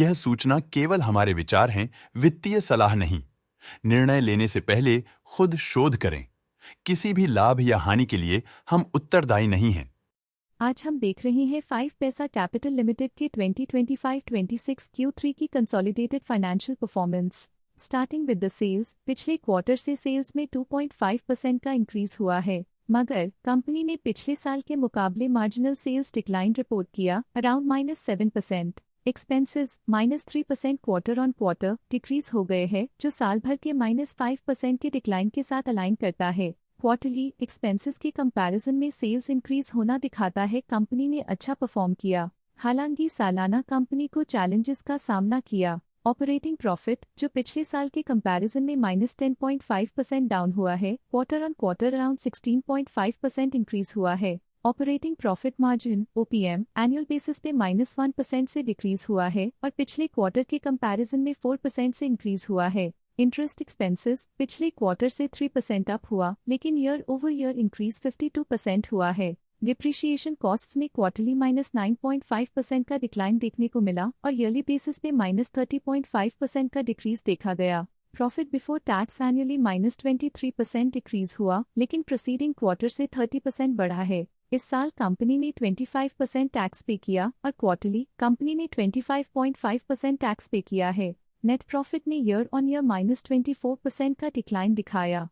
यह सूचना केवल हमारे विचार हैं, वित्तीय सलाह नहीं। निर्णय लेने से पहले खुद शोध करें। किसी भी लाभ या हानि के लिए हम उत्तरदायी नहीं हैं। आज हम देख रहे हैं 5 पैसा कैपिटल लिमिटेड के 2025-26 Q3 की consolidated financial performance. Starting with the sales, पिछले क्वार्टर से सेल्स में 2.5% का इंक्रीज हुआ है, मगर कंपनी ने पिछले साल के मुकाबले मार्जिनल सेल्स डिक्लाइन रिपोर्ट किया, around -7%। Expenses -3% quarter on quarter decrease हो गए हैं, जो साल भर के -5% के डिक्लाइन के साथ अलाइन करता है। क्वार्टरली एक्सपेंसेस के कंपैरिजन में सेल्स इंक्रीज होना दिखाता है कंपनी ने अच्छा परफॉर्म किया। हालांकि सालाना कंपनी को चैलेंजेस का सामना किया। ऑपरेटिंग प्रॉफिट, जो पिछले साल के कंपैरिजन में -10.5% डाउन हुआ है, quarter on quarter around 16.5% increase हुआ है। Operating profit margin (OPM) annual basis पे -1% से डिक्रीज हुआ है और पिछले क्वार्टर के कंपैरिजन में 4% से इंक्रीज हुआ है। इंटरेस्ट एक्सपेंसेस पिछले क्वार्टर से 3% अप हुआ, लेकिन ईयर ओवर ईयर इंक्रीज 52% हुआ है। डिप्रिशिएशन कॉस्ट्स में क्वार्टरली -9.5% का डिक्लाइन देखने को मिला और ईयरली बेसिस पे -30.5% का डिक्रीज देखा गया। Profit before tax annually -23% decrease हुआ, लेकिन प्रीसीडिंग क्वार्टर से 30% बढ़ा है। इस साल कंपनी ने 25% टैक्स पे किया और क्वार्टरली कंपनी ने 25.5% टैक्स पे किया है। नेट प्रॉफिट ने ईयर ऑन ईयर -24% का डिक्लाइन दिखाया,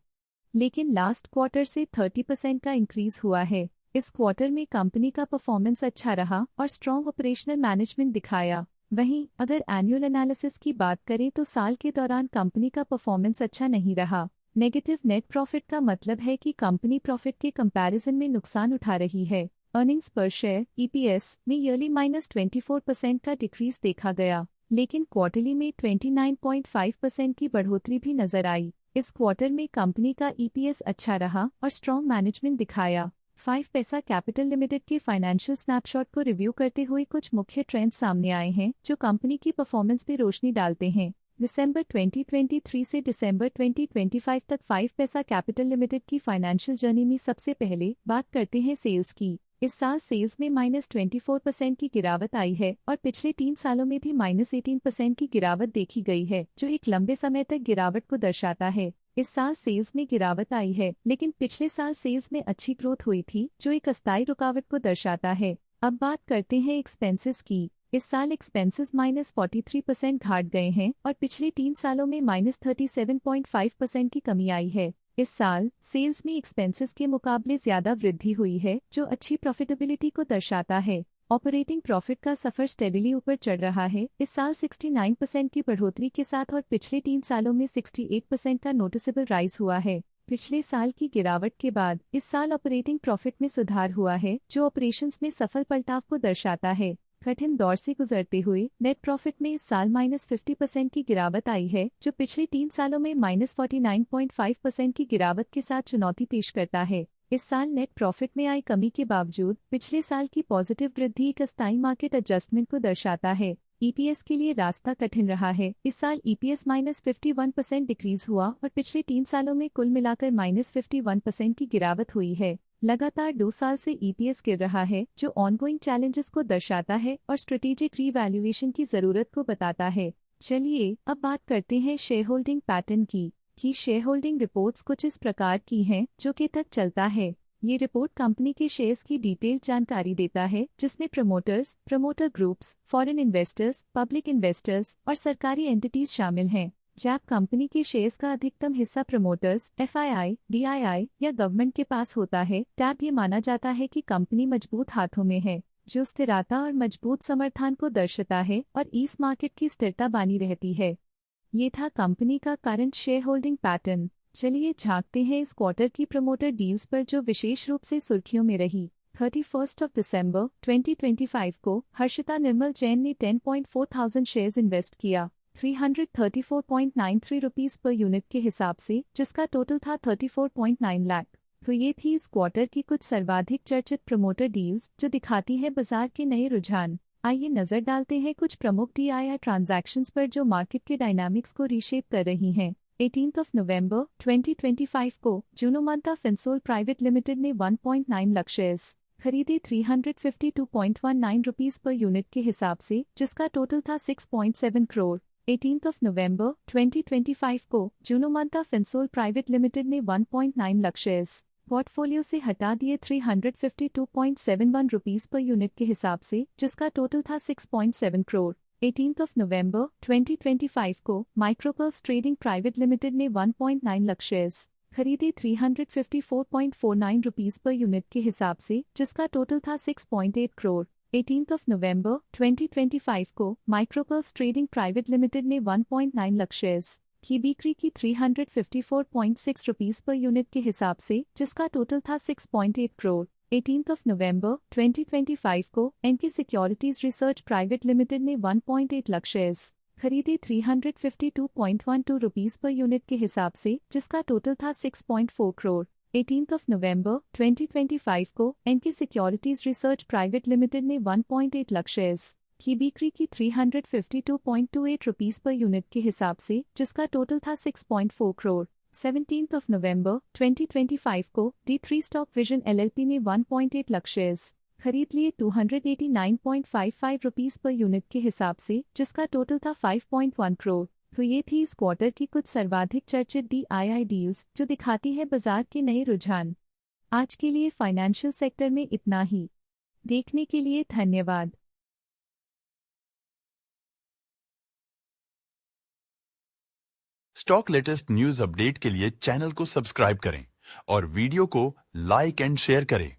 लेकिन लास्ट क्वार्टर से 30% का इंक्रीज हुआ है। इस क्वार्टर में कंपनी का परफॉर्मेंस अच्छा रहा और स्ट्रॉन्ग ऑपरेशनल मैनेजमेंट दिखाया। वहीं अगर एनुअल एनालिसिस की बात करें तो साल के दौरान कंपनी का परफॉर्मेंस अच्छा नहीं रहा। नेगेटिव नेट प्रॉफिट का मतलब है कि कंपनी प्रॉफिट के कंपैरिजन में नुकसान उठा रही है। अर्निंग्स पर शेयर (EPS) में ईयरली -24% का डिक्रीज देखा गया, लेकिन क्वार्टरली में 29.5% की बढ़ोतरी भी नजर आई। इस क्वार्टर में कंपनी का EPS अच्छा रहा और स्ट्रॉन्ग मैनेजमेंट दिखाया। 5 पैसा कैपिटल लिमिटेड के फाइनेंशियल स्नैपशॉट को रिव्यू करते हुए कुछ मुख्य ट्रेंड्स सामने आए हैं जो कंपनी की परफॉर्मेंस पर रोशनी डालते हैं। दिसंबर 2023 से दिसंबर 2025 तक 5 पैसा कैपिटल लिमिटेड की फाइनेंशियल जर्नी में सबसे पहले बात करते हैं सेल्स की। इस साल सेल्स में -24% की गिरावट आई है और पिछले 3 सालों में भी -18% की गिरावट देखी गई है, जो एक लंबे समय तक गिरावट को दर्शाता है। इस साल सेल्स में गिरावट आई है, लेकिन पिछले साल सेल्स में अच्छी ग्रोथ हुई थी, जो एक अस्थायी रुकावट को दर्शाता है। अब बात करते हैं एक्सपेंसेस की। इस साल एक्सपेंसेस -43% घाट गए हैं और पिछले 3 सालों में -37.5% की कमी आई है। इस साल सेल्स में एक्सपेंसेस के मुकाबले ज्यादा वृद्धि हुई है, जो अच्छी प्रॉफिटेबिलिटी को दर्शाता है। ऑपरेटिंग प्रॉफिट का सफर स्टेडिली ऊपर चढ़ रहा है, इस साल 69% की बढ़ोतरी के साथ और पिछले 3 सालों में 68% का नोटिसेबल राइज हुआ है। पिछले साल की गिरावट के बाद इस साल ऑपरेटिंग प्रॉफिट में सुधार हुआ है, जो ऑपरेशंस में सफल पलटाव को दर्शाता है। कठिन दौर से गुजरते हुए नेट प्रॉफिट में इस साल -50% की गिरावट आई है, जो पिछले 3 सालों में -49.5% की गिरावट के साथ चुनौती पेश करता है। इस साल नेट प्रॉफिट में आई कमी के बावजूद पिछले साल की पॉजिटिव वृद्धि एक अस्थायी मार्केट एडजस्टमेंट को दर्शाता है। EPS के लिए रास्ता कठिन रहा है। इस साल EPS -51% डिक्रीज हुआ और पिछले 3 सालों में कुल मिलाकर -51% की गिरावट हुई है। लगातार 2 साल से EPS गिर रहा है, जो ऑनगोइंग चैलेंजेस को दर्शाता है और स्ट्रेटेजिक रीवैल्यूएशन की जरूरत को बताता है। चलिए अब बात करते हैं शेयर होल्डिंग पैटर्न की। शेयर होल्डिंग रिपोर्ट्स कुछ इस प्रकार की हैं, जो के तक चलता है। ये रिपोर्ट कंपनी के शेयर्स की डिटेल्ड जानकारी देता है, जिसमें promoters, promoter groups, foreign investors, public investors और सरकारी एंटिटीज शामिल हैं। जब कंपनी के शेयर्स का अधिकतम हिस्सा प्रमोटर्स, FII, DII या गवर्नमेंट के पास होता है, तब ये माना जाता है कि कंपनी मजबूत हाथों में है, जो स्थिरता और मजबूत समर्थन को दर्शाता है और इस मार्केट की स्थिरता बनी रहती है। ये था कंपनी का करंट शेयर होल्डिंग पैटर्न। चलिए झांकते हैं इस क्वार्टर की प्रमोटर डील्स पर, जो विशेष रूप से सुर्खियों में रही। 31 दिसंबर 2025 को हर्षिता निर्मल जैन ने 10,400 शेयर्स इन्वेस्ट किया, 334.93 रुपीज पर यूनिट के हिसाब से, जिसका टोटल था 34.9 लाख। तो ये थी इस क्वार्टर की कुछ सर्वाधिक चर्चित प्रमोटर डील्स, जो दिखाती है बाजार के नए रुझान। आइए नजर डालते हैं कुछ प्रमुख DII ट्रांजैक्शंस पर, जो मार्केट के डायनामिक्स को रीशेप कर रही हैं। 18 नवंबर 2025 को जुनोमंता फिनसोल प्राइवेट लिमिटेड ने 1.9 लाख शेयर्स, खरीदे 352.19 रुपीस पर यूनिट के हिसाब से, जिसका टोटल था 6.7 करोड़। 18 नवंबर 2025 को जुनोमंता फिनसोल प्राइवेट लिमिटेड ने 1.9 लाख शेयर्स पोर्टफोलियो से हटा दिए 352.71 रुपीस पर यूनिट के हिसाब से, जिसका टोटल था 6.7 करोड़। 18 नवंबर 2025 को माइक्रोपर्व्स ट्रेडिंग प्राइवेट लिमिटेड ने 1.9 लाख शेयर्स खरीदे 354.49 रुपीस पर यूनिट के हिसाब से, जिसका टोटल था 6.8 करोड़। 18 नवंबर 2025 को माइक्रोपर्व्स ट्रेडिंग प्राइवेट लिमिटेड ने 1.9 लाख शेयर्स की बिक्री की 354.6 रुपीस पर यूनिट के हिसाब से, जिसका टोटल था 6.8 करोड़। 18 नवंबर 2025 को NK securities research private limited ने 1.8 लाख शेयर्स खरीदे 352.12 रुपीस पर यूनिट के हिसाब से, जिसका टोटल था 6.4 करोड़। 18 नवंबर 2025 को NK securities research private limited ने 1.8 लाख शेयर्स की बिक्री की 352.28 रुपीस पर यूनिट के हिसाब से, जिसका टोटल था 6.4 करोड़। 17 नवंबर 2025 को D3 स्टॉक विजन LLP ने 1.8 लाख शेयर्स खरीद लिए 289.55 रुपीस पर यूनिट के हिसाब से, जिसका टोटल था 5.1 करोड़। तो ये थी इस क्वार्टर की कुछ सर्वाधिक चर्चित DII डील्स, जो दिखाती है बाजार के नए रुझान। आज के लिए फाइनेंशियल सेक्टर में इतना ही। देखने के लिए धन्यवाद। स्टॉक लेटेस्ट न्यूज अपडेट के लिए चैनल को सब्सक्राइब करें और वीडियो को लाइक एंड शेयर करें।